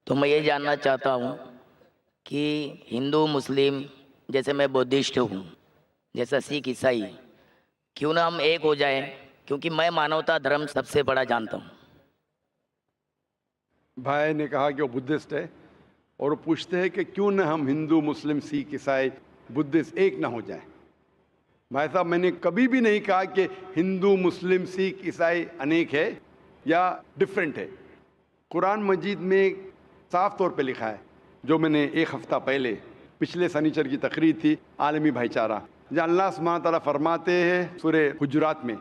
तो मैं ये जानना चाहता हूँ कि हिंदू मुस्लिम, जैसे मैं बुद्धिस्ट हूँ, जैसा सिख ईसाई, क्यों ना हम एक हो जाएं, क्योंकि मैं मानवता धर्म सबसे बड़ा जानता हूँ। भाई ने कहा कि वो बुद्धिस्ट है और वो पूछते हैं कि क्यों ना हम हिंदू मुस्लिम सिख ईसाई बुद्धिस्ट एक ना हो जाए। भाई साहब, मैंने कभी भी नहीं कहा कि हिंदू मुस्लिम सिख ईसाई अनेक है या डिफरेंट है। कुरान मजीद में साफ तौर पे लिखा है, जो मैंने एक हफ्ता पहले पिछले शनिचर की तकरीर थी, आलमी भाईचारा, जहाँ अल्लाह सुब्हानहू तआला फरमाते हैं सूरह हुजुरात में,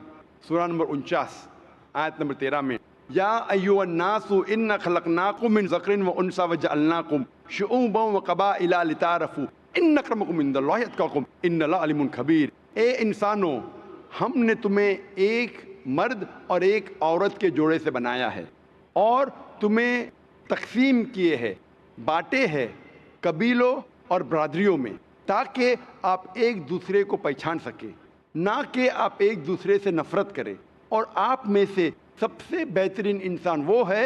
सूरा नंबर 49 आयत नंबर 13 में, या अय्युहन्नासु इन्ना खलकनाकुम मिन ज़करिन व उन्सा व जअलनाकुम शुऊबन व क़बाइला लितारफू इन्न अक्रमकुम इंदल्लाहि अत्क़ाकुम इन्नल्लाह अलीमुन खबीर। ए इंसानों, हमने तुम्हें एक मर्द और एक औरत के जोड़े से बनाया है और तुम्हें तकसीम किए हैं, बांटे हैं कबीलों और बरादरियों में, ताकि आप एक दूसरे को पहचान सके, ना कि आप एक दूसरे से नफरत करें। और आप में से सबसे बेहतरीन इंसान वो है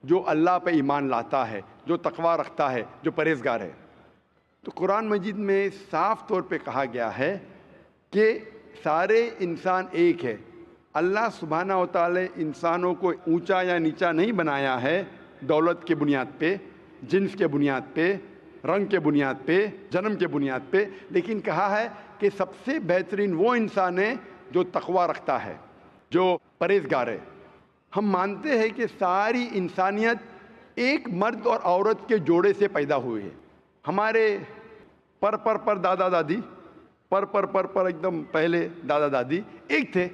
जो अल्लाह पे ईमान लाता है, जो तकवा रखता है, जो परहेजगार है। तो कुरान मजीद में साफ तौर पे कहा गया है कि सारे इंसान एक है। अल्लाह सुब्हानहू व तआला इंसानों को ऊंचा या नीचा नहीं बनाया है दौलत के बुनियाद पे, जिन्स के बुनियाद पे, रंग के बुनियाद पे, जन्म के बुनियाद पे, लेकिन कहा है कि सबसे बेहतरीन वो इंसान है जो तकवा रखता है, जो परहेजगार है। हम मानते हैं कि सारी इंसानियत एक मर्द और औरत के जोड़े से पैदा हुई है। हमारे पर दादा दादी, पर एकदम पहले दादा दादी एक थे,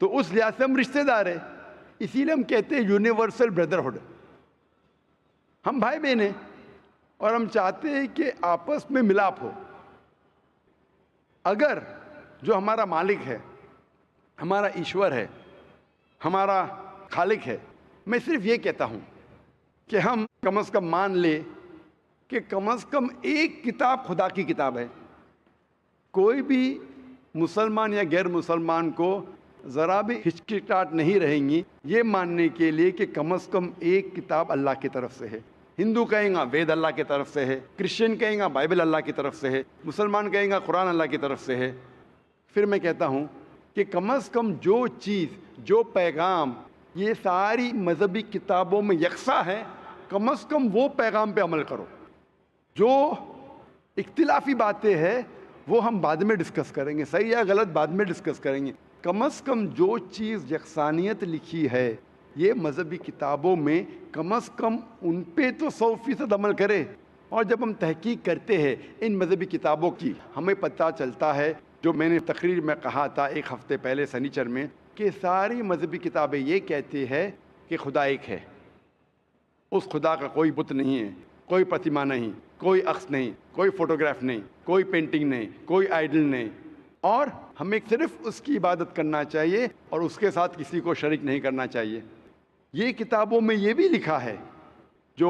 तो उस लिहाज से हम रिश्तेदार हैं। इसीलिए हम कहते हैं यूनिवर्सल ब्रदरहुड। हम भाई बहन हैं और हम चाहते हैं कि आपस में मिलाप हो। अगर जो हमारा मालिक है, हमारा ईश्वर है, हमारा खालिक है, मैं सिर्फ ये कहता हूँ कि हम कम से कम मान ले कि कम से कम एक किताब खुदा की किताब है। कोई भी मुसलमान या गैर मुसलमान को ज़रा भी हिचकिचाहट नहीं रहेंगी ये मानने के लिए कि कम से कम एक किताब अल्लाह की तरफ से है। हिंदू कहेंगे वेद अल्लाह की तरफ से है, क्रिश्चियन कहेंगे बाइबल अल्लाह की तरफ से है, मुसलमान कहेंगे कुरान अल्लाह की तरफ से है। फिर मैं कहता हूँ कि कम से कम जो चीज़, जो पैगाम ये सारी मजहबी किताबों में यकसा है, कम से कम वो पैगाम पे अमल करो। जो इख्तिलाफी बातें हैं वो हम बाद में डिस्कस करेंगे, सही या गलत बाद में डिस्कस करेंगे। कम से कम जो चीज़ यकसानियत लिखी है ये मजहबी किताबों में, कम से कम उन पे तो 100% अमल करे। और जब हम तहकीक करते हैं इन मजहबी किताबों की, हमें पता चलता है, जो मैंने तकरीर में कहा था एक हफ्ते पहले शनिचर में, कि सारी मजहबी किताबें ये कहती है कि खुदा एक है। उस खुदा का कोई बुत नहीं है, कोई प्रतिमा नहीं, कोई अक्स नहीं, कोई फोटोग्राफ नहीं, कोई पेंटिंग नहीं, कोई आइडल नहीं, और हमें सिर्फ उसकी इबादत करना चाहिए और उसके साथ किसी को शरीक नहीं करना चाहिए। ये किताबों में ये भी लिखा है, जो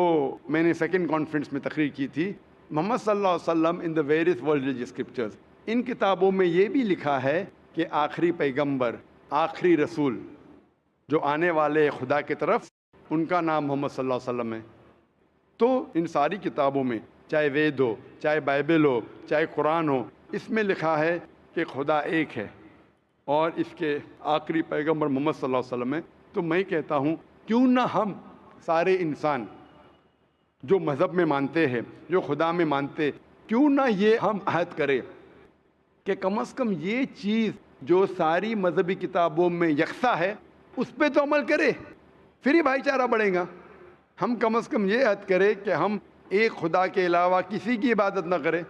मैंने सेकंड कॉन्फ्रेंस में तकरीर की थी, मोहम्मद सल्लल्लाहु अलैहि वसल्लम in the various world religious scriptures, इन किताबों में ये भी लिखा है कि आखिरी पैगंबर, आखिरी रसूल जो आने वाले खुदा की तरफ, उनका नाम मोहम्मद सल्लल्लाहु अलैहि वसल्लम है। तो इन सारी किताबों में, चाहे वेद हो, चाहे बाइबल हो, चाहे कुरान हो, इसमें लिखा है कि खुदा एक है और इसके आखिरी पैगंबर मोहम्मद सल्लल्लाहु अलैहि वसल्लम है। तो मैं कहता हूँ क्यों ना हम सारे इंसान जो मज़हब में मानते हैं, जो खुदा में मानते, क्यों ना ये हम अहद करें कि कम से कम ये चीज़ जो सारी मजहबी किताबों में यकसा है उस पर तो अमल करें, फिर ही भाईचारा बढ़ेगा। हम कम से कम ये अहद करें कि हम एक खुदा के अलावा किसी की इबादत ना करें।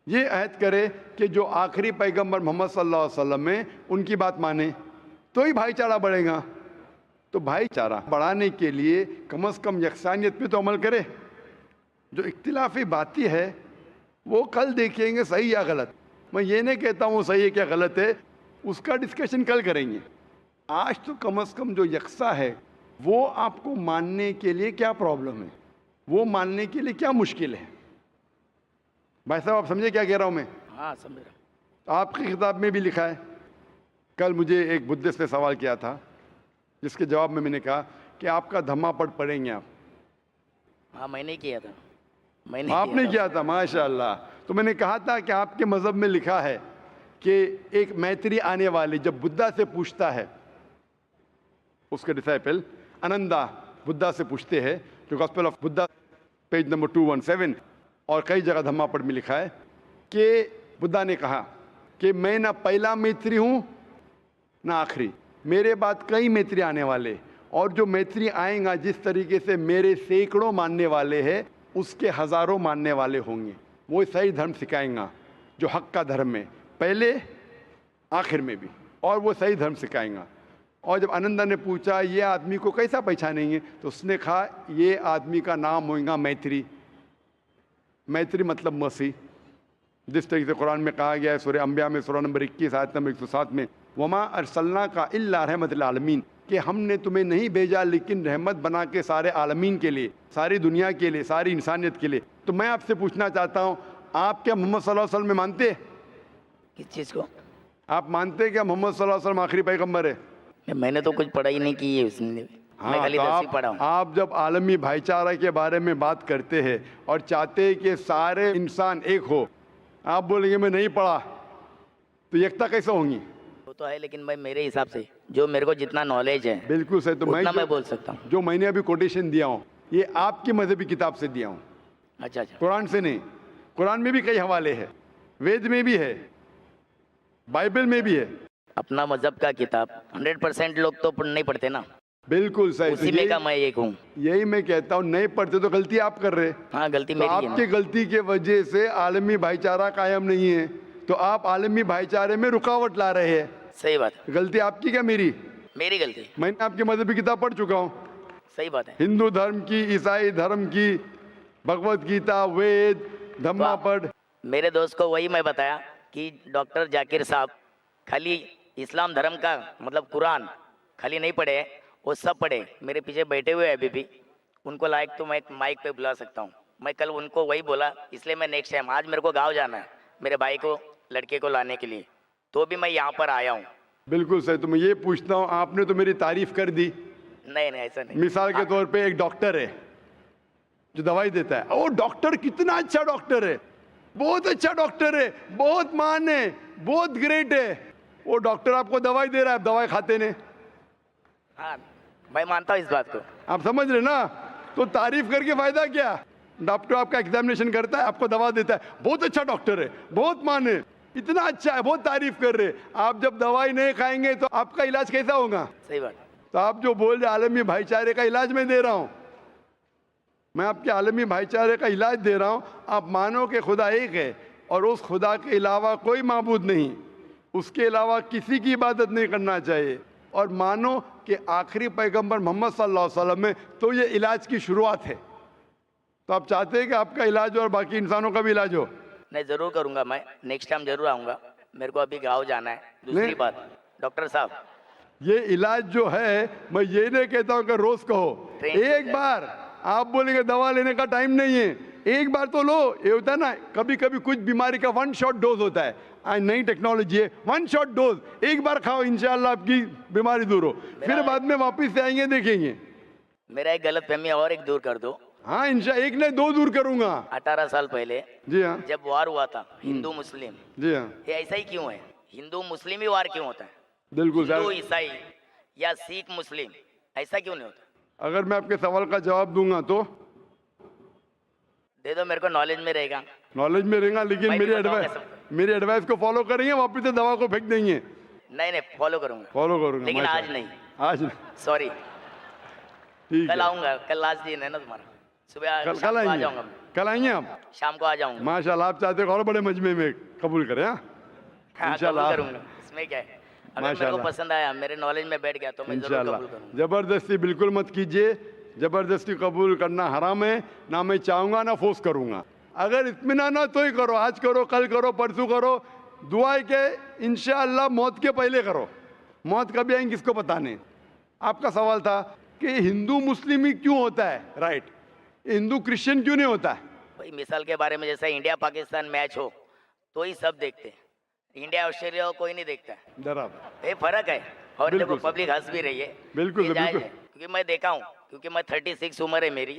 ये अहद करें कि जो आखिरी पैगंबर मोहम्मद सल्लल्लाहु अलैहि वसल्लम है उनकी बात माने, तो ही भाईचारा बढ़ेगा। तो भाईचारा बढ़ाने के लिए कम से कम यकसानियत पे तो अमल करें। जो इख्तिलाफी बातें है वो कल देखेंगे सही या गलत। मैं ये नहीं कहता हूँ सही है क्या गलत है, उसका डिस्कशन कल करेंगे। आज तो कम से कम जो यकसा है वो आपको मानने के लिए क्या प्रॉब्लम है, वो मानने के लिए क्या मुश्किल है। भाई साहब, आप समझे क्या कह रहा हूँ मैं? हाँ, समझ रहा। आपकी किताब में भी लिखा है। कल मुझे एक बुद्धिस्ट ने सवाल किया था जिसके जवाब में मैंने कहा कि आपका धम्मा पढ़ेंगे आप, हाँ मैंने किया था, मैंने आपने था। किया था, माशाल्लाह। तो मैंने कहा था कि आपके मज़हब में लिखा है कि एक मैत्री आने वाली जब बुद्धा से पूछता है, उसके डिसाइपल अनंदा बुद्धा से पूछते हैं, जो gospel of Buddha page number 217 और कई जगह धम्मापड़ में लिखा है कि बुद्धा ने कहा कि मैं ना पहला मैत्री हूँ ना आखिरी, मेरे बाद कई मैत्री आने वाले, और जो मैत्री आएगा जिस तरीके से मेरे सैकड़ों मानने वाले हैं उसके हज़ारों मानने वाले होंगे। वो सही धर्म सिखाएंगा जो हक का धर्म है, पहले आखिर में भी, और वो सही धर्म सिखाएंगा। और जब आनंदा ने पूछा ये आदमी को कैसा पहचानेंगे, तो उसने कहा ये आदमी का नाम होगा मैत्री। मैत्री मतलब मसीह, जिस तरीके से कुरान में कहा गया है सूरह अंबिया में सूरह नंबर 21 आयत नंबर 107 में, वमा अरसलना का इल्ला रहमतुल आलमीन, कि हमने तुम्हें नहीं भेजा लेकिन रहमत बना के सारे आलमीन के लिए, सारी दुनिया के लिए, सारी इंसानियत के लिए। तो मैं आपसे पूछना चाहता हूँ, आप क्या मोहम्मद सल्लल्लाहु अलैहि वसल्लम में मानते हैं? किस चीज़ को? आप मानते हैं क्या मोहम्मद सल्लल्लाहु अलैहि वसल्लम आखिरी पैगंबर है? मैंने तो कुछ पढ़ाई नहीं की है उसने, मैं हाँ, खाली तो 10वीं पढ़ा हूँ। आप जब आलमी भाईचारा के बारे में बात करते हैं और चाहते हैं कि सारे इंसान एक हो, आप बोलेंगे मैं नहीं पढ़ा, तो एकता कैसे होंगी? वो तो है, लेकिन भाई मेरे हिसाब से जो मेरे को जितना नॉलेज है बिल्कुल सही। तो उतना मैं बोल सकता हूँ। जो मैंने अभी कोटेशन दिया हूँ ये आपकी मजहबी किताब से दिया हूँ, अच्छा अच्छा। कुरान से नहीं। कुरान में भी कई हवाले हैं, वेद में भी है, बाइबल में भी है। अपना मजहब का किताब 100% लोग तो नहीं पढ़ते ना, बिल्कुल सही। उसी में का मैं एक हूँ। यही मैं कहता हूँ, नहीं पढ़ते तो गलती आप कर रहे। हाँ गलती तो मेरी है आपकी ना। गलती के वजह से आलमी भाईचारा कायम नहीं है, तो आप आलमी भाईचारे में रुकावट ला रहे हैं। सही बात है, गलती आपकी क्या मेरी? मेरी गलती। मैंने आपकी मजहबी किताब पढ़ चुका हूँ, सही बात है। हिंदू धर्म की, ईसाई धर्म की, भगवत गीता, वेद, धम्मापढ़। मेरे दोस्त को वही मैं बताया कि डॉक्टर जाकिर साहब खाली इस्लाम धर्म का मतलब कुरान खाली नहीं पढ़े, वो सब पढ़े। मेरे पीछे बैठे हुए हैं अभी भी, उनको लायक तो मैं माइक पे बुला सकता हूँ। मैं कल उनको वही बोला, इसलिए मैं नेक्स्ट टाइम, आज मेरे को गाँव जाना है मेरे भाई को, लड़के को लाने के लिए, तो भी मैं यहाँ पर आया हूँ। बिल्कुल सही। तो मैं ये पूछता हूँ, आपने तो मेरी तारीफ कर दी। नहीं नहीं ऐसा नहीं। मिसाल के तौर पे एक डॉक्टर है जो दवाई देता है, वो डॉक्टर कितना अच्छा डॉक्टर है, बहुत अच्छा डॉक्टर है, बहुत मान है, बहुत ग्रेट है। वो डॉक्टर आपको दवाई दे रहा है, आप दवाई खाते नहीं। हाँ मैं मानता हूँ इस बात को। आप समझ रहे ना? तो तारीफ करके फायदा क्या? डॉक्टर आपका एग्जामिनेशन करता है, आपको दवा देता है, बहुत अच्छा डॉक्टर है, बहुत मान है, इतना अच्छा है, बहुत तारीफ कर रहे। आप जब दवाई नहीं खाएंगे तो आपका इलाज कैसा होगा? सही बात। तो आप जो बोल रहे आलमी भाईचारे का इलाज मैं दे रहा हूँ, मैं आपके आलमी भाईचारे का इलाज दे रहा हूँ। आप मानो कि खुदा एक है और उस खुदा के अलावा कोई माबूद नहीं, उसके अलावा किसी की इबादत नहीं करना चाहिए, और मानो कि आखिरी पैगंबर मोहम्मद सल्लल्लाहु अलैहि वसल्लम में, तो ये इलाज की शुरुआत है। तो आप चाहते हैं कि आपका इलाज हो और बाकी इंसानों का भी इलाज हो? नहीं जरूर करूँगा, मैं नेक्स्ट टाइम जरूर आऊँगा। मेरे को अभी गाँव जाना है। दूसरी बात डॉक्टर साहब, ये इलाज जो है, मैं ये नहीं कहता हूँ कि रोज कहो, एक बार आप बोलेंगे दवा लेने का टाइम नहीं है, एक बार तो लो। ये होता है ना, कभी कभी कुछ बीमारी का 1 शॉट डोज होता है, आज नई टेक्नोलॉजी है, 1 शॉट डोज, एक बार खाओ, इंशाल्लाह आपकी बीमारी दूर हो, फिर बाद में वापस से आएंगे देखेंगे। मेरा एक गलत फहमी और एक दूर कर दो। हाँ इंशाल्लाह, एक नहीं 2 दूर करूंगा। 18 साल पहले जी हाँ, जब वार हुआ था हिंदू मुस्लिम, जी हाँ, ये ऐसा ही क्यों है? हिंदू मुस्लिम ही वार क्यों होता है? बिल्कुल हिंदू सर। ईसाई या सिख मुस्लिम ऐसा क्यों नहीं होता? अगर मैं आपके सवाल का जवाब दूंगा तो दे दो, मेरे को नॉलेज में रहेगा। नॉलेज में रहेगा, लेकिन मैं भी बताऊंगा सबको। मेरी एडवाइस को फॉलो करेंगे, वापस से दवा को फेंक देंगे? नहीं नहीं फॉलो करूंगा, फॉलो करूंगा, लेकिन आज माशाल्लाह। नहीं, आज नहीं, सॉरी। ठीक कल है। आऊंगा, कल लास्ट दिन है ना तुम्हारा। सुबह कल शाम को आ आएंगे, जाऊंगा, कल आएंगे आप? शाम को आ जाऊंगा। माशाल्लाह, आप चाहते हो और बड़े मजमे में कबूल करें? हाँ हाँ इंशाल्लाह। कबूल करूंगा, इसमें क्या है? अगर मेरे को माशाल्लाह। पसंद आया, मेरे नॉलेज में बैठ गया तो मैं जरूर इंशाल्लाह। कबूल करूंगा। जबरदस्ती बिल्कुल मत कीजिए, जबरदस्ती कबूल करना हराम है, ना मैं चाहूंगा ना फोर्स करूंगा। अगर इत्मीनान ना तो ही करो, आज करो, कल करो, परसों करो, दुआ है कि इंशाअल्लाह मौत के पहले करो। मौत कभी आएंगी किसको पता नहीं। आपका सवाल था कि हिंदू मुस्लिम ही क्यों होता है, राइट, हिंदू क्रिश्चियन क्यों नहीं होता है? भाई मिसाल के बारे में जैसा इंडिया पाकिस्तान मैच हो तो ही सब देखते हैं, इंडिया ऑस्ट्रेलिया को कोई नहीं देखता है। बराबर, ये फर्क है। और देखो बिल्कुल पब्लिक हंस भी रही है, बिल्कुल, ये जायज़ बिल्कुल। है, क्योंकि मैं देखा हूँ क्योंकि मैं 36 उम्र है मेरी,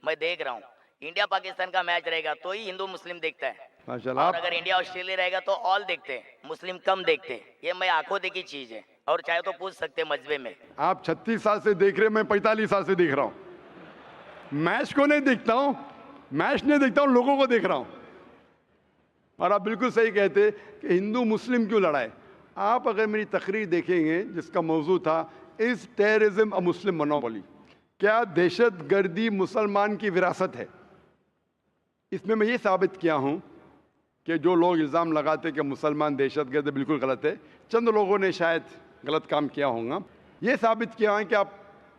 मैं देख रहा हूँ इंडिया पाकिस्तान का मैच रहेगा तो ही हिंदू मुस्लिम देखता है, माशाल्लाह। और अगर इंडिया ऑस्ट्रेलिया रहेगा तो ऑल देखते हैं, मुस्लिम कम देखते हैं। ये मैं आंखों देखी चीज है, और चाहे तो पूछ सकते हैं मजबे में। आप 36 साल से देख रहे हैं, मैं 45 साल से देख रहा हूं। मैच को नहीं देखता हूं, मैच नहीं देखता हूं, लोगों को देख रहा हूं। और आप बिल्कुल सही कहते कि हिंदू मुस्लिम क्यों लड़ाए। आप अगर मेरी तकरीर देखेंगे जिसका मौजू था is terrorism a Muslim monopoly, क्या दहशत गर्दी मुसलमान की विरासत है। इसमें मैं ये साबित किया हूं कि जो लोग इल्ज़ाम लगाते कि मुसलमान दहशत गर्द, बिल्कुल गलत है। चंद लोगों ने शायद गलत काम किया होगा। ये साबित किया है कि आप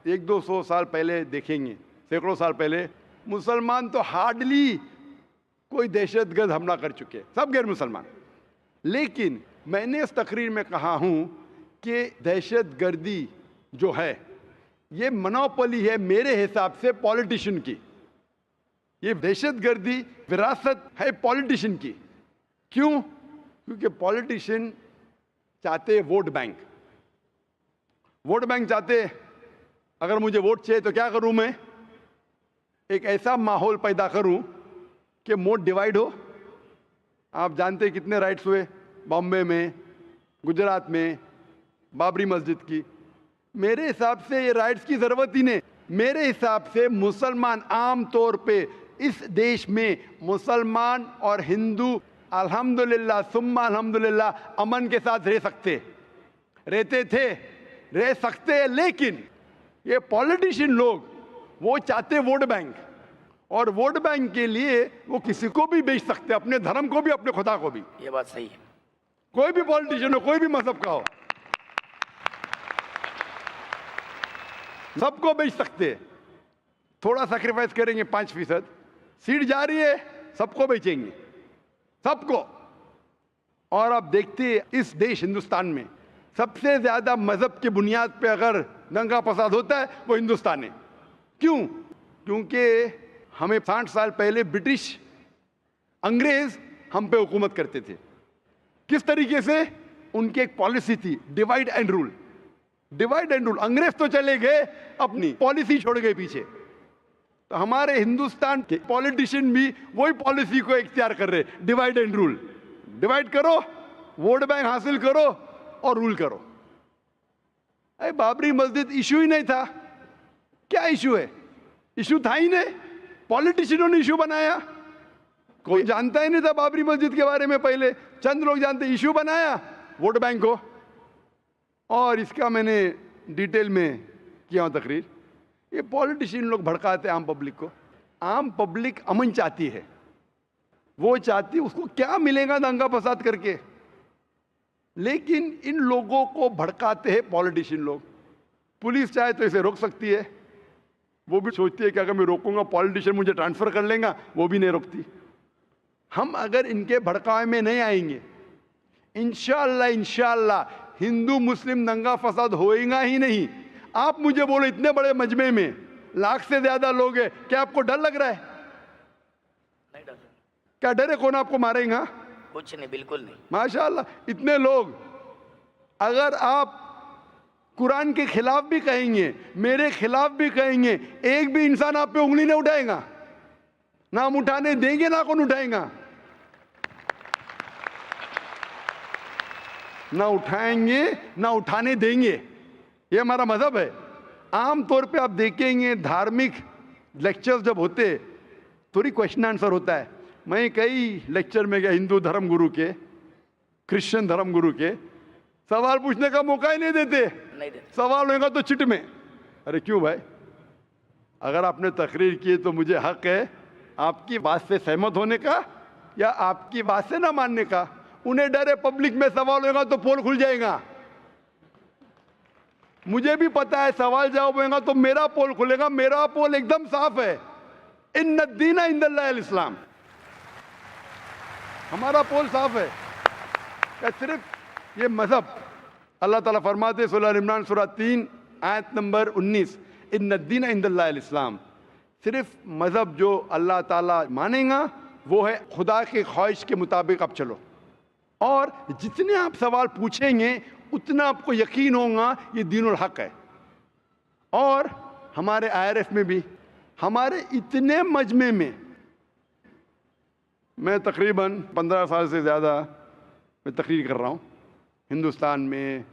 100-200 साल पहले देखेंगे, सैकड़ों साल पहले मुसलमान तो हार्डली कोई दहशतगर्द हमला कर चुके, सब गैर मुसलमान। लेकिन मैंने इस तकरीर में कहा हूं कि दहशतगर्दी जो है ये मोनोपोली है मेरे हिसाब से पॉलिटिशियन की। ये दहशतगर्दी विरासत है पॉलिटिशियन की। क्यों? क्योंकि पॉलिटिशियन चाहते वोट बैंक, वोट बैंक चाहते। अगर मुझे वोट चाहिए तो क्या करूं मैं? एक ऐसा माहौल पैदा करूं कि वोट डिवाइड हो। आप जानते कितने राइट्स हुए बॉम्बे में, गुजरात में, बाबरी मस्जिद की। मेरे हिसाब से ये राइट्स की ज़रूरत ही नहीं। मेरे हिसाब से मुसलमान आम तौर पे इस देश में मुसलमान और हिंदू अल्हम्दुलिल्लाह सुम्मा अल्हम्दुलिल्लाह अमन के साथ रह सकते, रहते थे, रह सकते। लेकिन ये पॉलिटिशियन लोग वो चाहते वोट बैंक, और वोट बैंक के लिए वो किसी को भी बेच सकते, अपने धर्म को भी, अपने खुदा को भी। ये बात सही है। कोई भी पॉलिटिशियन हो, कोई भी मजहब का हो, सबको बेच सकते। थोड़ा सैक्रिफाइस करेंगे 5%, सीट जा रही है, सबको बेचेंगे, सबको। और आप देखते इस देश हिंदुस्तान में सबसे ज्यादा मजहब की बुनियाद पे अगर दंगा फसाद होता है वो हिंदुस्तान है। क्यों? क्योंकि हमें 60 साल पहले ब्रिटिश अंग्रेज हम पे हुकूमत करते थे। किस तरीके से? उनकी एक पॉलिसी थी divide and rule, divide and rule. अंग्रेज तो चले गए, अपनी पॉलिसी छोड़ गए पीछे। तो हमारे हिंदुस्तान के पॉलिटिशियन भी वही पॉलिसी को इख्तियार कर रहे, डिवाइड एंड रूल। डिवाइड करो, वोट बैंक हासिल करो और रूल करो। अरे बाबरी मस्जिद इशू ही नहीं था। क्या इशू है? इशू था ही नहीं, पॉलिटिशियनों ने इशू बनाया। कोई जानता ही नहीं था बाबरी मस्जिद के बारे में, पहले चंद लोग जानते, इशू बनाया वोट बैंक को। और इसका मैंने डिटेल में किया तकरीर। ये पॉलिटिशियन लोग भड़काते आम पब्लिक को। आम पब्लिक अमन चाहती है, वो चाहती, उसको क्या मिलेगा दंगा फसाद करके। लेकिन इन लोगों को भड़काते हैं पॉलिटिशियन लोग। पुलिस चाहे तो इसे रोक सकती है, वो भी सोचती है कि अगर मैं रोकूंगा पॉलिटिशियन मुझे ट्रांसफर कर लेगा, वो भी नहीं रोकती। हम अगर इनके भड़कावे में नहीं आएंगे, इंशाअल्लाह इंशाअल्लाह हिंदू मुस्लिम दंगा फसाद होएगा ही नहीं। आप मुझे बोलो इतने बड़े मजमे में लाख से ज्यादा लोग हैं, क्या आपको डर लग रहा है? नहीं डर। क्या डर है? कौन आपको मारेगा? कुछ नहीं, बिल्कुल नहीं। माशाअल्लाह इतने लोग। अगर आप कुरान के खिलाफ भी कहेंगे, मेरे खिलाफ भी कहेंगे, एक भी इंसान आप पे उंगली नहीं उठाएगा, ना हम उठाने देंगे ना कौन उठाएगा। ना उठाएंगे ना उठाने देंगे, ये हमारा मजहब है। आम तौर पे आप देखेंगे धार्मिक लेक्चर्स जब होते थोड़ी क्वेश्चन आंसर होता है। मैं कई लेक्चर में गया हिंदू धर्म गुरु के, क्रिश्चियन धर्म गुरु के, सवाल पूछने का मौका ही नहीं देते। सवाल होगा तो चिट में। अरे क्यों भाई? अगर आपने तकरीर की तो मुझे हक है आपकी बात से सहमत होने का या आपकी बात से ना मानने का। उन्हें डर है पब्लिक में सवाल होगा तो पोल खुल जाएगा। मुझे भी पता है सवाल जवाब होगा तो मेरा पोल खुलेगा। मेरा पोल एकदम साफ है, इन्न दीना इंदल्लाहिल इस्लाम। हमारा पोल साफ है। क्या सिर्फ ये मजहब? अल्लाह ताला फरमाते सूरह इमरान सूरह 3 आयत नंबर 19, इन्न दीना इंदल्लाहिल इस्लाम। सिर्फ मजहब जो अल्लाह ताला मानेगा वो है खुदा के ख्वाहिश के मुताबिक आप चलो। और जितने आप सवाल पूछेंगे उतना आपको यकीन होगा ये दीनुल हक है। और हमारे IRF में भी, हमारे इतने मजमे में, मैं तकरीबन 15 साल से ज़्यादा मैं तकरीर कर रहा हूँ, हिंदुस्तान में,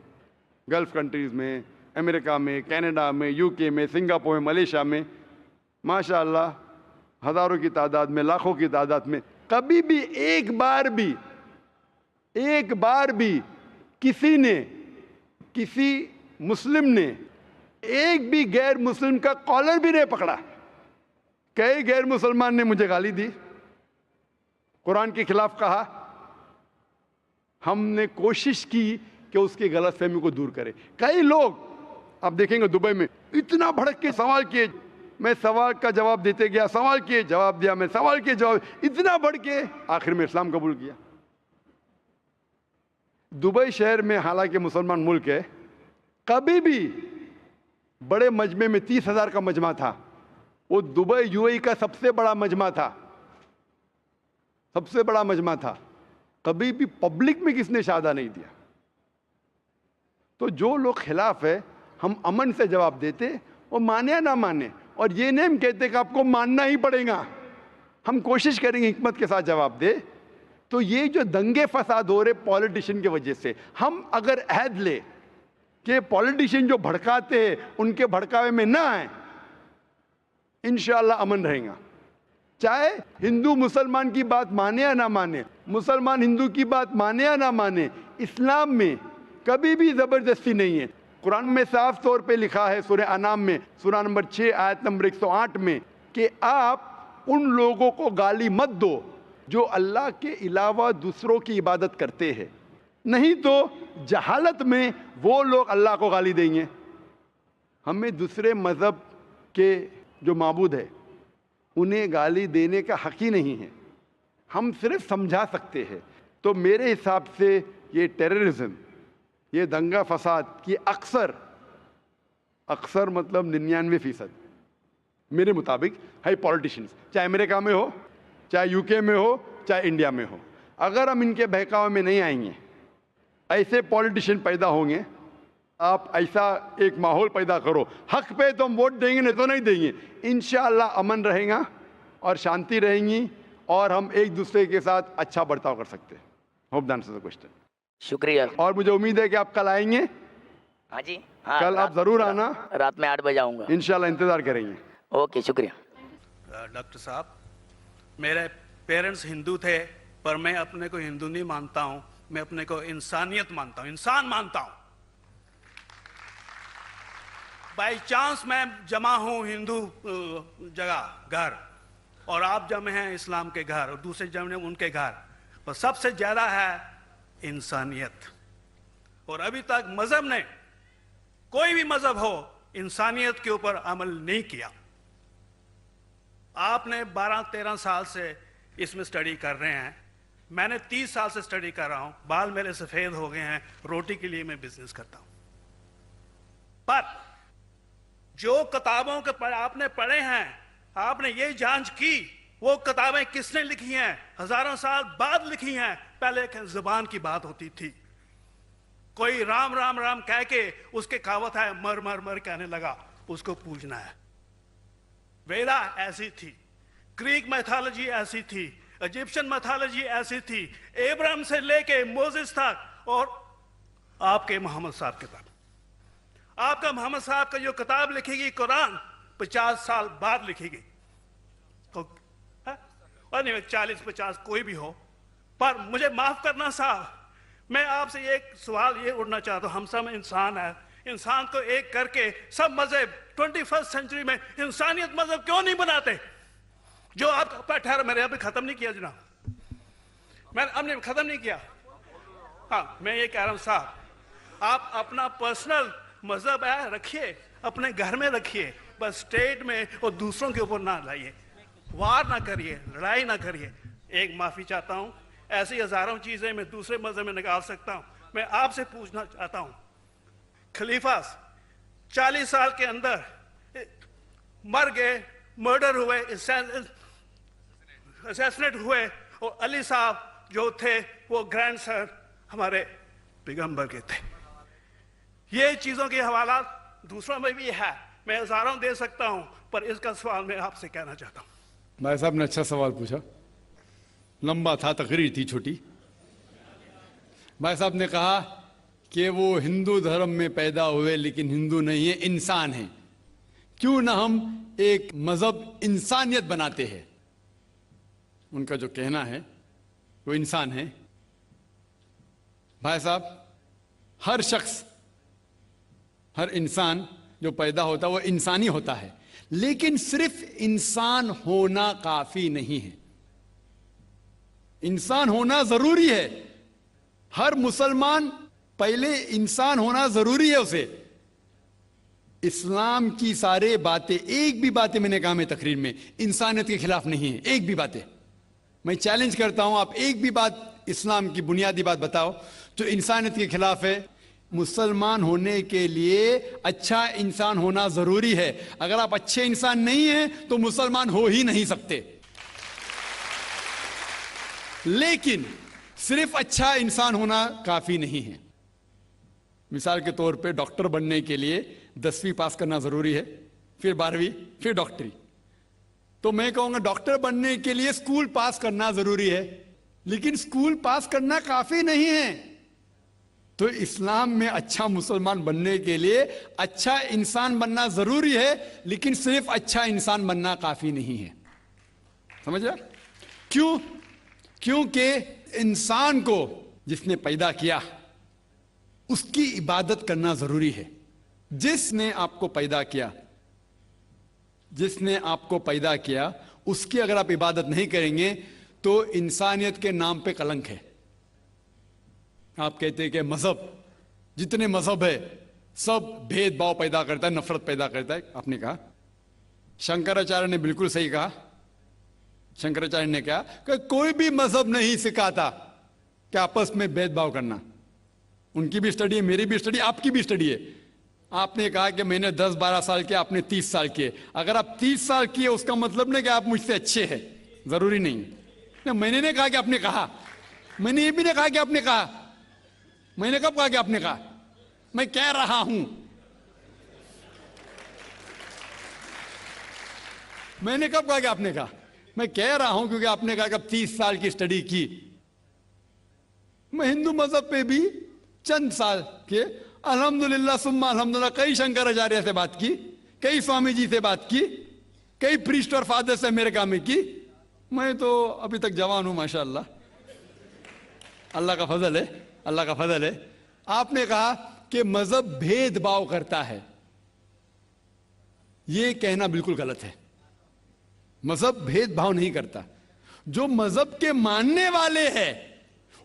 गल्फ़ कंट्रीज़ में, अमेरिका में, कनाडा में, UK में, सिंगापुर में, मलेशिया में, माशाअल्लाह हज़ारों की तादाद में, लाखों की तादाद में, कभी भी एक बार भी किसी ने, किसी मुस्लिम ने एक भी गैर मुस्लिम का कॉलर भी नहीं पकड़ा। कई गैर मुसलमान ने मुझे गाली दी, कुरान के खिलाफ कहा, हमने कोशिश की कि उसकी गलतफहमी को दूर करें। कई लोग आप देखेंगे दुबई में इतना भड़क के सवाल किए, मैं सवाल का जवाब देते गया, सवाल किए जवाब दिया, मैं सवाल किए जवाब, इतना बढ़ के आखिर में इस्लाम कबूल किया। दुबई शहर में हालांकि मुसलमान मुल्क है, कभी भी बड़े मजमे में 30,000 का मजमा था, वो दुबई UAE का सबसे बड़ा मजमा था, सबसे बड़ा मजमा था, कभी भी पब्लिक में किसने शहादा नहीं दिया। तो जो लोग खिलाफ है, हम अमन से जवाब देते, वो माने या ना माने, और ये नहीं हम कहते कि आपको मानना ही पड़ेगा, हम कोशिश करेंगे हिकमत के साथ जवाब दे। तो ये जो दंगे फसाद हो रहे पॉलिटिशियन की वजह से, हम अगर अहद ले कि पॉलिटिशियन जो भड़काते हैं उनके भड़कावे में ना आए, इंशाअल्लाह अमन रहेगा। चाहे हिंदू मुसलमान की बात माने या ना माने, मुसलमान हिंदू की बात माने या ना माने, इस्लाम में कभी भी ज़बरदस्ती नहीं है। कुरान में साफ तौर पे लिखा है सूरह अनाम में, सूरह नंबर 6 आयत नंबर 108 में, कि आप उन लोगों को गाली मत दो जो अल्लाह के अलावा दूसरों की इबादत करते हैं, नहीं तो जहालत में वो लोग अल्लाह को गाली देंगे। हमें दूसरे मज़हब के जो माबूद है उन्हें गाली देने का हक ही नहीं है, हम सिर्फ समझा सकते हैं। तो मेरे हिसाब से ये टेररिज्म, ये दंगा फसाद की अक्सर मतलब 99% मेरे मुताबिक है पॉलिटिशियंस, चाहे अमेरिका में हो, चाहे UK में हो, चाहे इंडिया में हो। अगर हम इनके बहकावे में नहीं आएंगे, ऐसे पॉलिटिशियन पैदा होंगे, आप ऐसा एक माहौल पैदा करो, हक पे तो हम वोट देंगे, नहीं तो नहीं देंगे। इंशाअल्लाह अमन रहेगा और शांति रहेंगी और हम एक दूसरे के साथ अच्छा बर्ताव कर सकते हैं। Hope that answers the question. शुक्रिया। और मुझे उम्मीद है कि आप कल आएंगे। हाँ जी, हाँ, कल आप ज़रूर आना, रात में 8 बजे आऊँगा इंशाअल्लाह इंतज़ार करेंगे। ओके, शुक्रिया। डॉक्टर साहब, मेरे पेरेंट्स हिंदू थे, पर मैं अपने को हिंदू नहीं मानता हूँ, मैं अपने को इंसानियत मानता हूँ, इंसान मानता हूँ। बाई चांस मैं जमा हूँ हिंदू जगह घर, और आप जमे हैं इस्लाम के घर, और दूसरे जमे उनके घर, पर सबसे ज़्यादा है इंसानियत। और अभी तक मज़हब ने, कोई भी मज़हब हो, इंसानियत के ऊपर अमल नहीं किया। आपने 12-13 साल से इसमें स्टडी कर रहे हैं, मैंने 30 साल से स्टडी कर रहा हूं, बाल मेरे सफ़ेद हो गए हैं, रोटी के लिए मैं बिजनेस करता हूं। पर जो किताबों के आपने पढ़े हैं, आपने ये जांच की वो किताबें किसने लिखी हैं? हजारों साल बाद लिखी हैं। पहले जुबान की बात होती थी, कोई राम राम राम कह के उसके कहावत है मर मर मर कहने लगा, उसको पूजना है। वेदा ऐसी थी, ग्रीक मैथोलॉजी ऐसी थी, इजिप्शियन मैथोलॉजी ऐसी थी, इब्राहिम से लेके मोसेस तक, और आपके मोहम्मद साहब के तक। आपका मोहम्मद साहब का जो किताब लिखेगी कुरान 50 साल बाद लिखेगी, तो 40-50 कोई भी हो। पर मुझे माफ करना साहब, मैं आपसे एक सवाल ये उठना चाहता हूं, हम सब इंसान है, इंसान को एक करके सब मजहब 21st सेंचुरी में इंसानियत मजहब क्यों नहीं बनाते? जो आप ठहर, मैंने अभी खत्म नहीं किया जनाब, मैंने हमने खत्म नहीं किया। हाँ, मैं ये कह रहा हूं साहब, आप अपना पर्सनल मजहब है रखिए, अपने घर में रखिए, बस स्टेट में और दूसरों के ऊपर ना लाइए, वार ना करिए, लड़ाई ना करिए। एक माफी चाहता हूं, ऐसी हजारों चीजें मैं दूसरे मजहब में निकाल सकता हूं। मैं आपसे पूछना चाहता हूं, खलीफा 40 साल के अंदर मर गए, मर्डर हुए, असैसिनेट हुए, और अली साहब जो थे वो ग्रैंडसन हमारे पैगंबर के थे। ये चीजों के हवाला दूसरों में भी है, मैं उदाहरण दे सकता हूं, पर इसका सवाल मैं आपसे कहना चाहता हूं। भाई साहब ने अच्छा सवाल पूछा, लंबा था, तकरीर थी छोटी। भाई साहब ने कहा कि वो हिंदू धर्म में पैदा हुए लेकिन हिंदू नहीं है, इंसान है। क्यों ना हम एक मजहब इंसानियत बनाते हैं। उनका जो कहना है वो इंसान है। भाई साहब, हर शख्स, हर इंसान जो पैदा होता है वो इंसानी होता है, लेकिन सिर्फ इंसान होना काफी नहीं है। इंसान होना जरूरी है। हर मुसलमान पहले इंसान होना जरूरी है उसे। इस्लाम की सारे बातें, एक भी बातें मैंने कहा मैं तकरीर में, इंसानियत के खिलाफ नहीं है। एक भी बातें मैं चैलेंज करता हूं, आप एक भी बात इस्लाम की बुनियादी बात बताओ जो इंसानियत के खिलाफ है। मुसलमान होने के लिए अच्छा इंसान होना जरूरी है। अगर आप अच्छे इंसान नहीं हैं तो मुसलमान हो ही नहीं सकते। लेकिन सिर्फ अच्छा इंसान होना काफी नहीं है। मिसाल के तौर पे डॉक्टर बनने के लिए 10वीं पास करना जरूरी है, फिर 12वीं, फिर डॉक्टरी। तो मैं कहूंगा डॉक्टर बनने के लिए स्कूल पास करना जरूरी है, लेकिन स्कूल पास करना काफी नहीं है। तो इस्लाम में अच्छा मुसलमान बनने के लिए अच्छा इंसान बनना जरूरी है, लेकिन सिर्फ अच्छा इंसान बनना काफी नहीं है। समझ रहे? क्यों? क्योंकि इंसान को जिसने पैदा किया उसकी इबादत करना जरूरी है। जिसने आपको पैदा किया, जिसने आपको पैदा किया, उसकी अगर आप इबादत नहीं करेंगे तो इंसानियत के नाम पे कलंक है। आप कहते हैं कि मजहब, जितने मजहब है सब भेदभाव पैदा करता है, नफरत पैदा करता है। आपने कहा, शंकराचार्य ने बिल्कुल सही कहा। शंकराचार्य ने कहा कि कोई भी मजहब नहीं सिखाता कि आपस में भेदभाव करना। उनकी भी स्टडी है, मेरी भी स्टडी, आपकी भी स्टडी है। आपने कहा कि मैंने 10-12 साल किया, आपने 30 साल किए। अगर आप 30 साल किए उसका मतलब नहीं कि आप मुझसे अच्छे हैं, जरूरी नहीं। मैंने नहीं कहा कि आपने कहा, मैंने ये भी नहीं कहा कि आपने कहा। मैंने कब कहा कि आपने कहा? मैं कह रहा हूं, मैंने कब कहा कि आपने कहा? मैं कह रहा हूं क्योंकि आपने कहा कि अब 30 साल की स्टडी की। मैं हिंदू मजहब पे भी चंद साल के, अल्हम्दुलिल्लाह सुम्मा अल्हम्दुलिल्लाह, कई शंकराचार्य से बात की, कई स्वामी जी से बात की, कई प्रीस्ट और फादर से अमेरिका में की। मैं तो अभी तक जवान हूं माशाअल्लाह, अल्लाह का फजल है, अल्लाह का फजल है। आपने कहा कि मजहब भेदभाव करता है, यह कहना बिल्कुल गलत है। मजहब भेदभाव नहीं करता। जो मजहब के मानने वाले हैं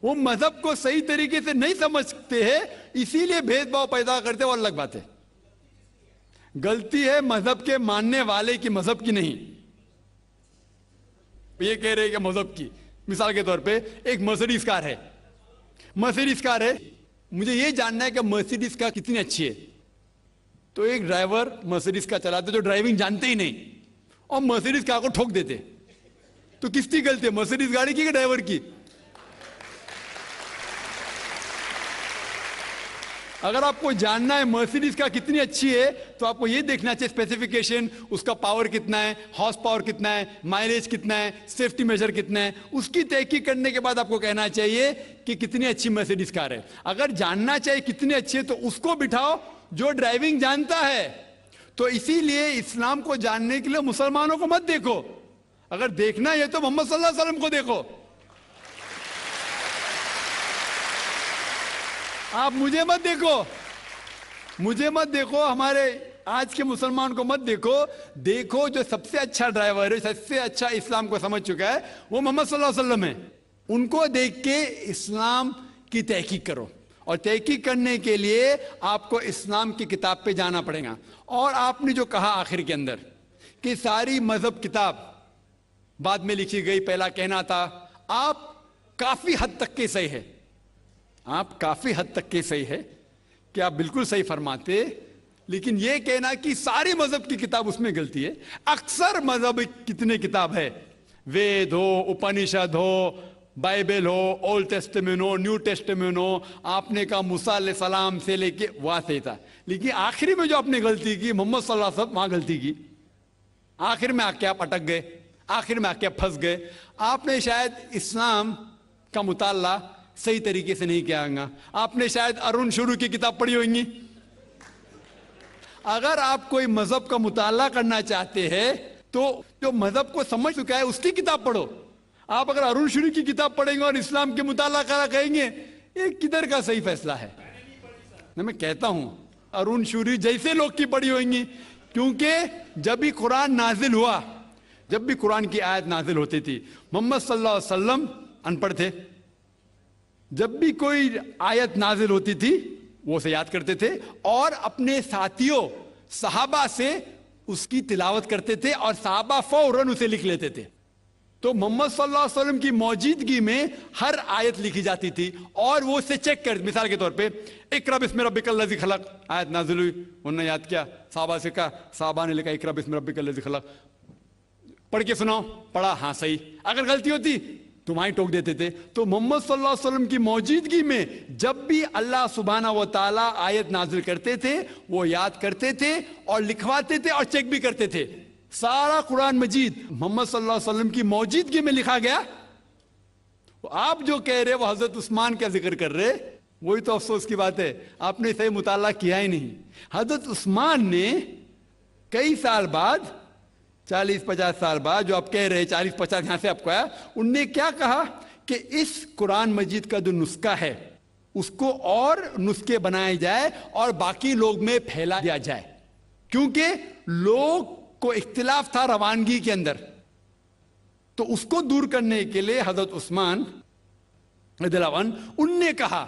वो मजहब को सही तरीके से नहीं समझते हैं, इसीलिए भेदभाव पैदा करते हैं, वो अलग बात है। गलती है मजहब के मानने वाले की, मजहब की नहीं। ये कह रहे हैं कि मजहब की, मिसाल के तौर पे एक मर्सिडीज कार है, मर्सिडीज कार है, मुझे ये जानना है कि मर्सिडीज कार कितनी अच्छी है। तो एक ड्राइवर मर्सिडीज कार चलाते जो ड्राइविंग जानते ही नहीं और मर्सिडीज कार को ठोक देते, तो किसकी गलती है, मर्सिडीज गाड़ी की कि ड्राइवर की? अगर आपको जानना है मर्सिडीज का कितनी अच्छी है तो आपको यह देखना चाहिए स्पेसिफिकेशन, उसका पावर कितना है, हॉर्स पावर कितना है, माइलेज कितना है, सेफ्टी मेजर कितना है। उसकी तहकीक करने के बाद आपको कहना चाहिए कि कितनी अच्छी मर्सिडीज कार है। अगर जानना चाहिए कितनी अच्छी है तो उसको बिठाओ जो ड्राइविंग जानता है। तो इसीलिए इस्लाम को जानने के लिए मुसलमानों को मत देखो, अगर देखना है तो मोहम्मद सल्लल्लाहु अलैहि वसल्लम को देखो। आप मुझे मत देखो, मुझे मत देखो, हमारे आज के मुसलमान को मत देखो। देखो जो सबसे अच्छा ड्राइवर है, सबसे अच्छा इस्लाम को समझ चुका है, वो मोहम्मद सल्लल्लाहु अलैहि वसल्लम है। उनको देख के इस्लाम की तहकीक करो, और तहकीक करने के लिए आपको इस्लाम की किताब पे जाना पड़ेगा। और आपने जो कहा आखिर के अंदर कि सारी मजहब किताब बाद में लिखी गई, पहला कहना था, आप काफी हद तक के सही है, आप काफी हद तक के सही है कि आप बिल्कुल सही फरमाते, लेकिन यह कहना कि सारी मजहब की किताब, उसमें गलती है। अक्सर मजहब कितने किताब है, वेद हो, उपनिषद हो, बाइबल हो, ओल्ड टेस्टामेंट हो, न्यू टेस्टामेंट हो, आपने कहा मूसा अलैहिस्सलाम से लेके वहां सही था, लेकिन आखिरी में जो आपने गलती की मोहम्मद सल्लल्लाहु अलैहि वसल्लम वहां गलती की, आखिर में आके आप अटक गए, आखिर में आके आप फंस गए। आपने शायद इस्लाम का मुताला सही तरीके से नहीं किया होगा, आपने शायद अरुण शुरू की किताब पढ़ी होगी। अगर आप कोई मजहब का मुताला करना चाहते हैं तो जो मजहब को समझ चुका है उसकी किताब पढ़ो। आप अगर अरुण शुरू की किताब पढ़ेंगे और इस्लाम के मुताला करा कहेंगे, ये किधर का सही फैसला है? मैं कहता हूं अरुण शुरी जैसे लोग की पढ़ी होंगी, क्योंकि जब भी कुरान नाजिल हुआ, जब भी कुरान की आयत नाजिल होती थी, मोहम्मद सल्लल्लाहु अलैहि वसल्लम अनपढ़ थे, जब भी कोई आयत नाजिल होती थी वो उसे याद करते थे और अपने साथियों सहाबा से उसकी तिलावत करते थे और सहाबा फौरन उसे लिख लेते थे। तो मोहम्मद सल्लल्लाहु अलैहि वसल्लम की मौजूदगी में हर आयत लिखी जाती थी और वो उसे चेक कर, मिसाल के तौर पे इक़रा बिस्मि रब्बिकल लज़ी खलक़ आयत नाज़िल हुई, उन्होंने याद किया, साहबा से कहा, साहबा ने लिखा इक़रा बिस्मि रब्बिकल लज़ी खलक़, पढ़ के सुनाओ, पढ़ा, हाँ सही, अगर गलती होती तुम्हारी टोक देते थे। तो मोहम्मद सल्लल्लाहु अलैहि वसल्लम की मौजूदगी में जब भी अल्लाह सुब्हाना व तआला आयत नाजिल करते थे वो याद करते थे और लिखवाते थे और चेक भी करते थे। सारा कुरान मजीद मोहम्मद सल्लल्लाहु अलैहि वसल्लम की मौजूदगी में लिखा गया। आप जो कह रहे वो हजरत उस्मान का जिक्र कर रहे, वही तो अफसोस की बात है, आपने सही मुताला किया ही नहीं। हजरत उस्मान ने कई साल बाद, 40-50 साल बाद, जो आप कह रहे 40-50 यहां से आपको आया, उनने क्या कहा कि इस कुरान मजीद का जो नुस्खा है उसको और नुस्खे बनाए जाए और बाकी लोग में फैला दिया जाए, क्योंकि लोग को इख्तिलाफ था रवानगी के अंदर। तो उसको दूर करने के लिए हजरत उस्मान रज़ियल्लाहु अन्हु उनने कहा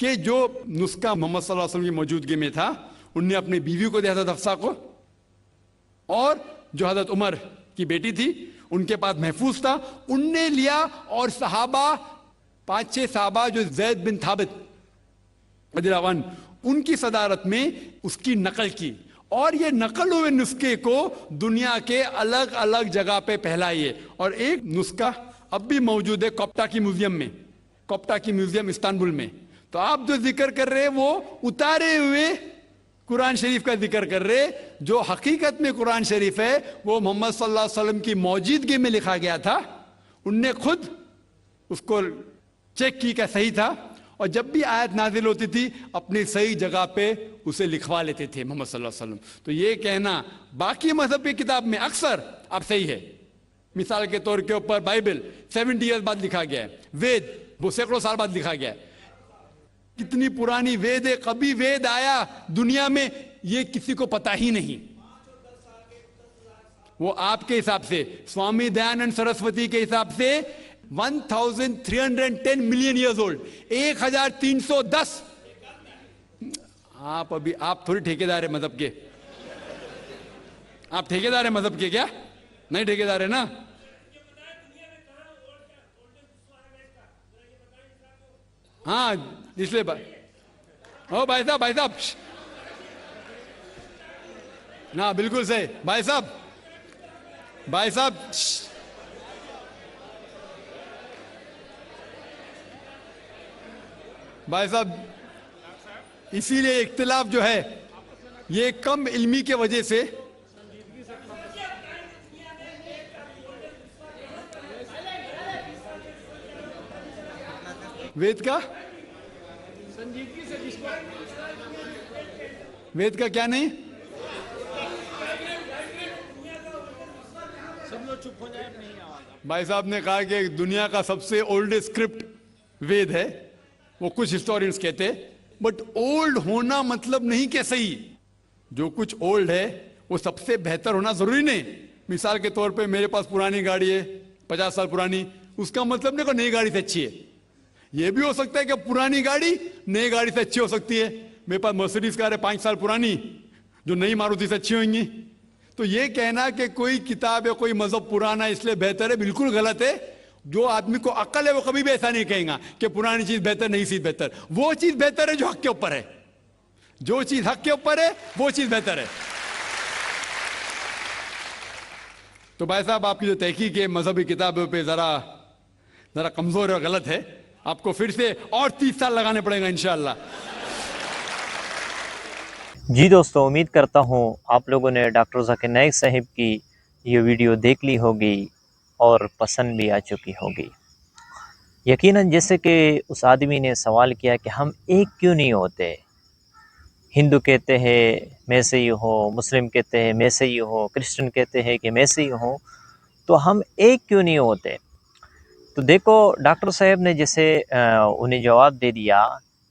कि जो नुस्खा मोहम्मद सल्लल्लाहु अलैहि वसल्लम की मौजूदगी में था उनने अपनी बीवी को दिया, हजरत हफ्सा को, और जो हजरत उमर की बेटी थी उनके पास महफूज था, उनने लिया और सहाबा 5-6 सहाबा जो ज़ैद बिन थाबित रज़ियल्लाहु अन्हु उनकी सदारत में उसकी नकल की और ये नकल हुए नुस्खे को दुनिया के अलग अलग जगह पे फैलाइए। और एक नुस्खा अब भी मौजूद है कोप्टा की म्यूजियम में, कोप्टा की म्यूजियम इस्तांबुल में। तो आप जो जिक्र कर रहे हैं वो उतारे हुए कुरान शरीफ का जिक्र कर रहे, जो हकीकत में कुरान शरीफ है वो मोहम्मद सल्लल्लाहु अलैहि वसल्लम की मौजूदगी में लिखा गया था, उनने खुद उसको चेक की क्या सही था, और जब भी आयत नाजिल होती थी अपनी सही जगह पे उसे लिखवा लेते थे मोहम्मद सल्लल्लाहु अलैहि वसल्लम। तो ये कहना बाकी मजहब की किताब में अक्सर अब सही है। मिसाल के तौर के ऊपर बाइबल 70 ईयर्स बाद लिखा गया है, वेद वो सैकड़ों साल बाद लिखा गया है। कितनी पुरानी वेद है, कभी वेद आया दुनिया में ये किसी को पता ही नहीं। वो आपके हिसाब से, स्वामी दयानंद सरस्वती के हिसाब से 1310 मिलियन ईयर्स ओल्ड, 1310। आप अभी, आप थोड़ी ठेकेदार है मजहब के, आप ठेकेदार है मजहब के क्या? नहीं ठेकेदार है ना। हाँ इसलिए ओ भाई साहब ना, बिल्कुल सही भाई साहब भाई साहब, इसीलिए इख्तिलाफ जो है ये कम इल्मी के वजह से, वेद का वेद का क्या नहीं, सब लोग चुप हो जाए, नहीं आवाज। भाई साहब ने कहा कि दुनिया का सबसे ओल्डेस्ट स्क्रिप्ट वेद है, वो कुछ हिस्टोरियंस कहते हैं, बट ओल्ड होना मतलब नहीं कि सही। जो कुछ ओल्ड है वो सबसे बेहतर होना जरूरी नहीं। मिसाल के तौर पे मेरे पास पुरानी गाड़ी है 50 साल पुरानी, उसका मतलब नहीं कि नई गाड़ी से अच्छी है। ये भी हो सकता है कि पुरानी गाड़ी नई गाड़ी से अच्छी हो सकती है। मेरे पास मर्सिडीज कार है 5 साल पुरानी, जो नई मारुति से अच्छी होंगी। तो ये कहना कि कोई किताब या कोई मजहब पुराना इसलिए बेहतर है, बिल्कुल गलत है। जो आदमी को अक्ल है वो कभी भी ऐसा नहीं कहेगा कि पुरानी चीज बेहतर, नई चीज बेहतर। वो चीज बेहतर है जो हक के ऊपर है, जो चीज हक के ऊपर है वो चीज बेहतर है। तो भाई साहब, आपकी जो तहकीक है मजहबी किताबों पे जरा जरा कमजोर और गलत है, आपको फिर से और 30 साल लगाने पड़ेगा इंशाअल्लाह। जी दोस्तों, उम्मीद करता हूँ आप लोगों ने डॉक्टर ज़ाकिर नाइक साहिब की ये वीडियो देख ली होगी और पसंद भी आ चुकी होगी। यकीनन जैसे कि उस आदमी ने सवाल किया कि हम एक क्यों नहीं होते, हिंदू कहते हैं मैं से ही हो, मुस्लिम कहते हैं मैं से ही हो, क्रिश्चियन कहते हैं कि मैं से ही हो, तो हम एक क्यों नहीं होते। तो देखो डॉक्टर साहब ने जैसे उन्हें जवाब दे दिया,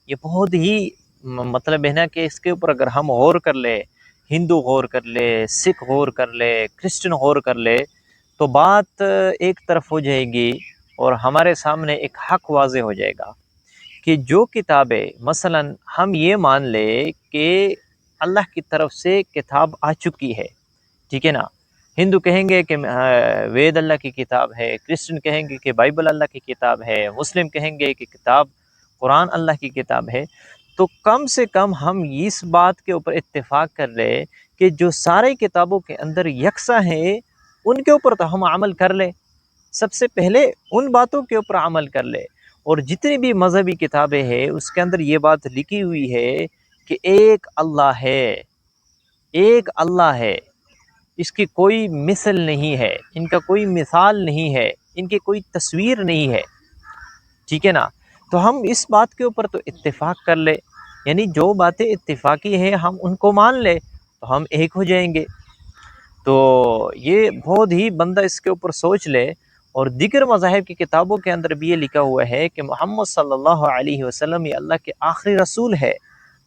ये बहुत ही मतलब है ना कि इसके ऊपर अगर हम गौर कर ले, हिंदू गौर कर ले, सिख गौर कर ले, क्रिश्चियन गौर कर ले, तो बात एक तरफ हो जाएगी और हमारे सामने एक हक वाज़े हो जाएगा कि जो किताबें मसलन हम ये मान ले कि अल्लाह की तरफ से किताब आ चुकी है, ठीक है ना। हिंदू कहेंगे कि वेद अल्लाह की किताब है, क्रिश्चियन कहेंगे कि बाइबल अल्लाह की किताब है, मुस्लिम कहेंगे कि किताब कुरान अल्लाह की किताब है। तो कम से कम हम इस बात के ऊपर इत्तेफाक कर ले कि जो सारे किताबों के अंदर यकसा है उनके ऊपर तो हम अमल कर ले, सबसे पहले उन बातों के ऊपर अमल कर ले। और जितनी भी मजहबी किताबें हैं उसके अंदर ये बात लिखी हुई है कि एक अल्लाह है, एक अल्लाह है, इसकी कोई मिसल नहीं है, इनका कोई मिसाल नहीं है, इनकी कोई तस्वीर नहीं है, ठीक है ना। तो हम इस बात के ऊपर तो इत्तेफाक कर ले, यानी जो बातें इत्तेफाकी हैं हम उनको मान ले तो हम एक हो जाएंगे। तो ये बहुत ही बंदा इसके ऊपर सोच ले। और दीगर मज़ाहिब की किताबों के अंदर भी ये लिखा हुआ है कि मोहम्मद सल्लल्लाहु अलैहि वसल्लम ये अल्लाह के आखिरी रसूल है,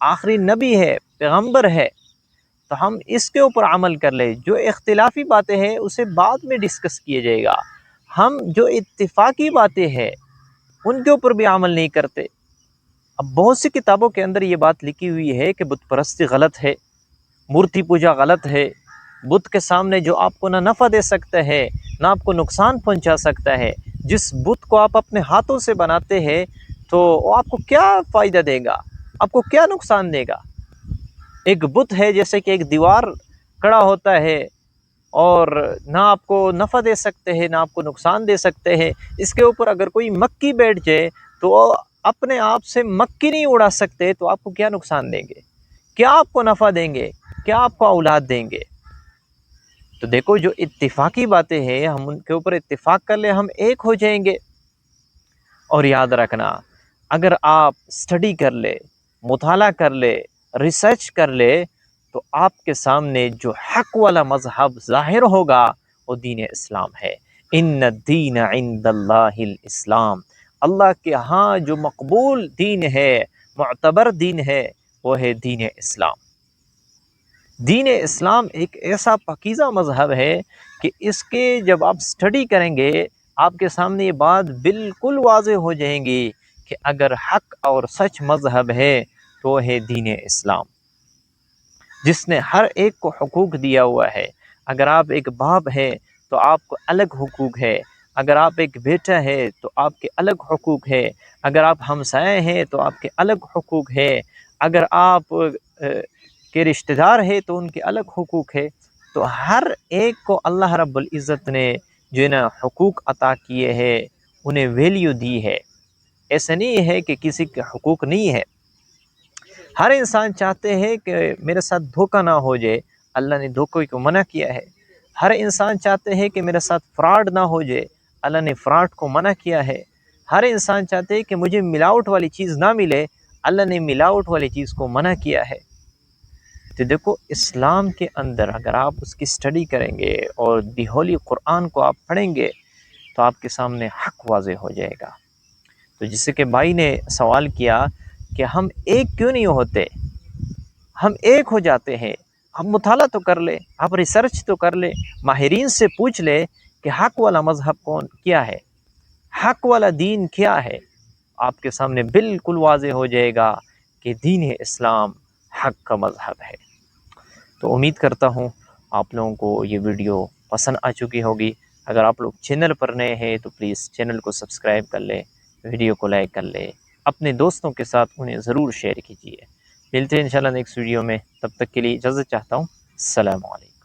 आखिरी नबी है, पैगंबर है। तो हम इसके ऊपर अमल कर ले, जो इख्तिलाफी बातें हैं उसे बाद में डिस्कस किया जाएगा, हम जो इत्तिफाकी बातें हैं उनके ऊपर भी अमल नहीं करते। अब बहुत सी किताबों के अंदर ये बात लिखी हुई है कि बुत परस्ती गलत है, मूर्ति पूजा गलत है, बुत के सामने जो आपको ना नफ़ा दे सकता है ना आपको नुकसान पहुंचा सकता है, जिस बुत को आप अपने हाथों से बनाते हैं तो वो आपको क्या फ़ायदा देगा, आपको क्या नुकसान देगा। एक बुत है जैसे कि एक दीवार खड़ा होता है और ना आपको नफ़ा दे सकते हैं ना आपको नुकसान दे सकते हैं। इसके ऊपर अगर कोई मक्खी बैठ जाए तो वो अपने आप से मक्खी नहीं उड़ा सकते, तो आपको क्या नुकसान देंगे, क्या आपको नफ़ा देंगे, क्या आपको औलाद देंगे। तो देखो जो इत्तिफाकी बातें हैं हम उनके ऊपर इत्तिफाक कर ले, हम एक हो जाएंगे। और याद रखना, अगर आप स्टडी कर ले, मुताला कर ले, रिसर्च कर ले, तो आपके सामने जो हक वाला मज़हब ज़ाहिर होगा वो दीन इस्लाम है। इन्न दीन इंदल्लाहिल इस्लाम, अल्लाह के यहाँ जो मकबूल दीन है, मुअतबर दीन है, वो है दीन इस्लाम। दीन इस्लाम एक ऐसा पाकीज़ा मज़हब है कि इसके जब आप स्टडी करेंगे आपके सामने ये बात बिल्कुल वाज़ेह हो जाएंगी कि अगर हक और सच मज़हब है तो है दीन इस्लाम, जिसने हर एक को हुकूक दिया हुआ है। अगर आप एक बाप है तो आपको अलग हुकूक है, अगर आप एक बेटा है तो आपके अलग हुकूक है, अगर आप हमसाए हैं तो आपके अलग हुकूक है, अगर आप के रिश्तेदार है तो उनके अलग हुकूक है। तो हर एक को अल्लाह रब्बुल इज़्ज़त ने जो ना हुकूक अता किए हैं उन्हें वैल्यू दी है। ऐसा नहीं है कि किसी के हुकूक नहीं है। हर इंसान चाहते हैं कि मेरे साथ धोखा ना हो जाए, अल्लाह ने धोखे को मना किया है। हर इंसान चाहते हैं कि मेरे साथ फ्रॉड ना हो जाए, अल्लाह ने फ्रॉड को मना किया है। हर इंसान चाहते हैं कि मुझे मिलावट वाली चीज़ ना मिले, अल्लाह ने मिलावट वाली चीज़ को मना किया है। तो देखो इस्लाम के अंदर अगर आप उसकी स्टडी करेंगे और दी होली कुरान को आप पढ़ेंगे तो आपके सामने हक वाज़े हो जाएगा। तो जिससे कि भाई ने सवाल किया कि हम एक क्यों नहीं होते, हम एक हो जाते हैं। हम मुताला तो कर ले, आप रिसर्च तो कर ले, माहिरीन से पूछ ले कि हक वाला मज़हब कौन क्या है, हक वाला दीन क्या है। आपके सामने बिल्कुल वाज़े हो जाएगा कि दीन इस्लाम हक का मज़हब है। तो उम्मीद करता हूँ आप लोगों को ये वीडियो पसंद आ चुकी होगी। अगर आप लोग चैनल पर नए हैं तो प्लीज़ चैनल को सब्सक्राइब कर लें, वीडियो को लाइक कर लें, अपने दोस्तों के साथ उन्हें ज़रूर शेयर कीजिए। मिलते हैं इंशाल्लाह नेक्स्ट वीडियो में, तब तक के लिए इजाज़त चाहता हूँ। अस्सलामु अलैकुम।